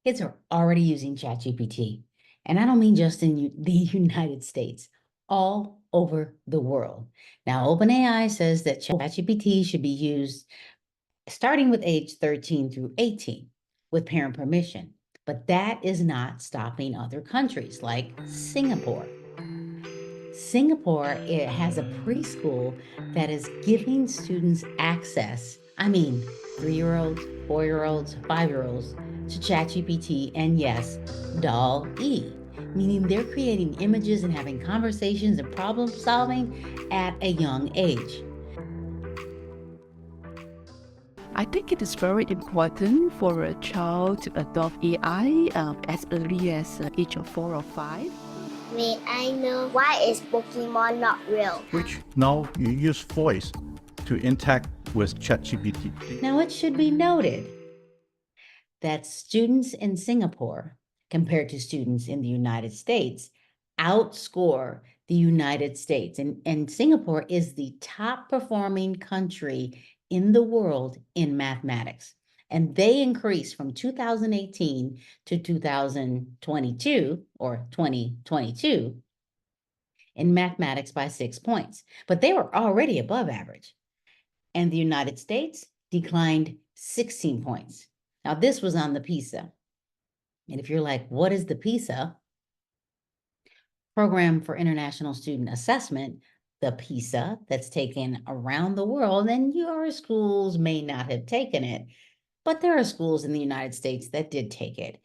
Kids are already using ChatGPT. And I don't mean just in the United States, all over the world. Now, OpenAI says that ChatGPT should be used starting with age 13 through 18 with parent permission. But that is not stopping other countries like Singapore. Singapore, it has a preschool that is giving students access, 3-year-olds, 4-year-olds, 5-year-olds, to ChatGPT and yes, DALL-E, meaning they're creating images and having conversations and problem solving at a young age. I think it is very important for a child to adopt AI as early as age of 4 or 5. May I know why is Pokemon not real? Which now you use voice to interact with ChatGPT. Now, it should be noted that students in Singapore, compared to students in the United States, outscore the United States. And Singapore is the top performing country in the world in mathematics. And they increased from 2018 to 2022 or 2022 in mathematics by 6 points. But they were already above average. And the United States declined 16 points. Now, this was on the PISA. And if you're like, what is the PISA? Program for International Student Assessment, the PISA, that's taken around the world, and your schools may not have taken it, but there are schools in the United States that did take it.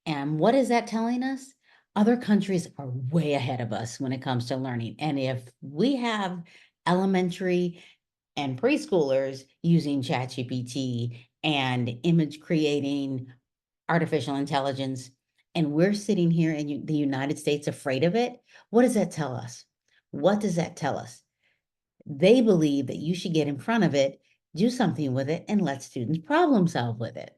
And what is that telling us? Other countries are way ahead of us when it comes to learning. And if we have elementary and preschoolers using ChatGPT and image creating artificial intelligence, and we're sitting here in the United States afraid of it, what does that tell us? What does that tell us? They believe that you should get in front of it, do something with it, and let students problem solve with it.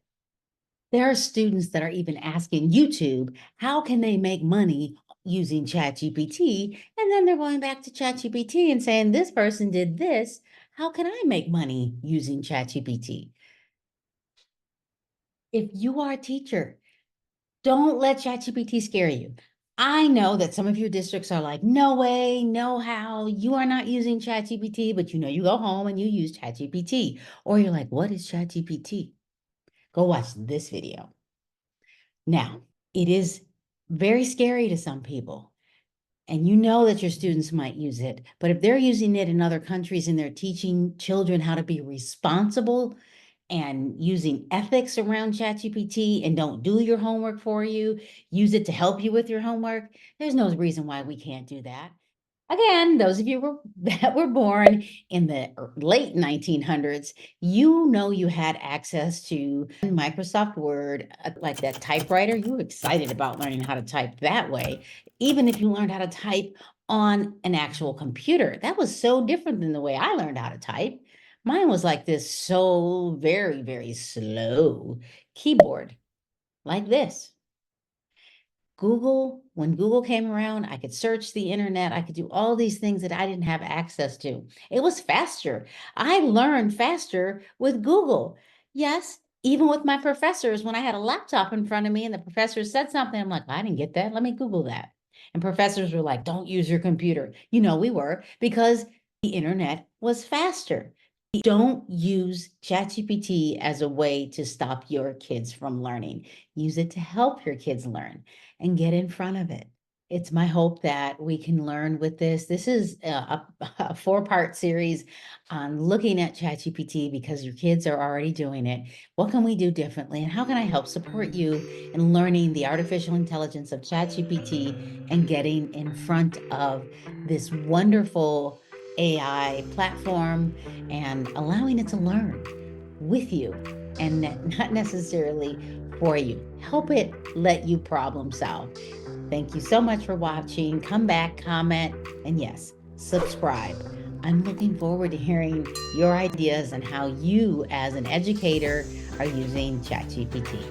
There are students that are even asking YouTube, how can they make money using ChatGPT? And then they're going back to ChatGPT and saying, this person did this. How can I make money using ChatGPT? If you are a teacher, don't let ChatGPT scare you. I know that some of your districts are like, no way, no how, you are not using ChatGPT, but you go home and you use ChatGPT. Or you're like, what is ChatGPT? Go watch this video. Now, it is very scary to some people. And you know that your students might use it, but if they're using it in other countries and they're teaching children how to be responsible and using ethics around ChatGPT and don't do your homework for you, use it to help you with your homework, there's no reason why we can't do that. Again, those of you that were born in the late 1900s, you had access to Microsoft Word, like that typewriter. You were excited about learning how to type that way, even if you learned how to type on an actual computer. That was so different than the way I learned how to type. Mine was like this, so very, very slow keyboard, like this. When Google came around, I could search the internet. I could do all these things that I didn't have access to. It was faster. I learned faster with Google. Yes, even with my professors, when I had a laptop in front of me and the professor said something, I'm like, I didn't get that. Let me Google that. And professors were like, don't use your computer. We were, because the internet was faster. Don't use ChatGPT as a way to stop your kids from learning. Use it to help your kids learn and get in front of it. It's my hope that we can learn with this. This is a 4-part series on looking at ChatGPT because your kids are already doing it. What can we do differently? And how can I help support you in learning the artificial intelligence of ChatGPT and getting in front of this wonderful AI platform and allowing it to learn with you and not necessarily for you. Help it let you problem solve. Thank you so much for watching. Come back, comment, and yes, subscribe. I'm looking forward to hearing your ideas and how you as an educator are using ChatGPT.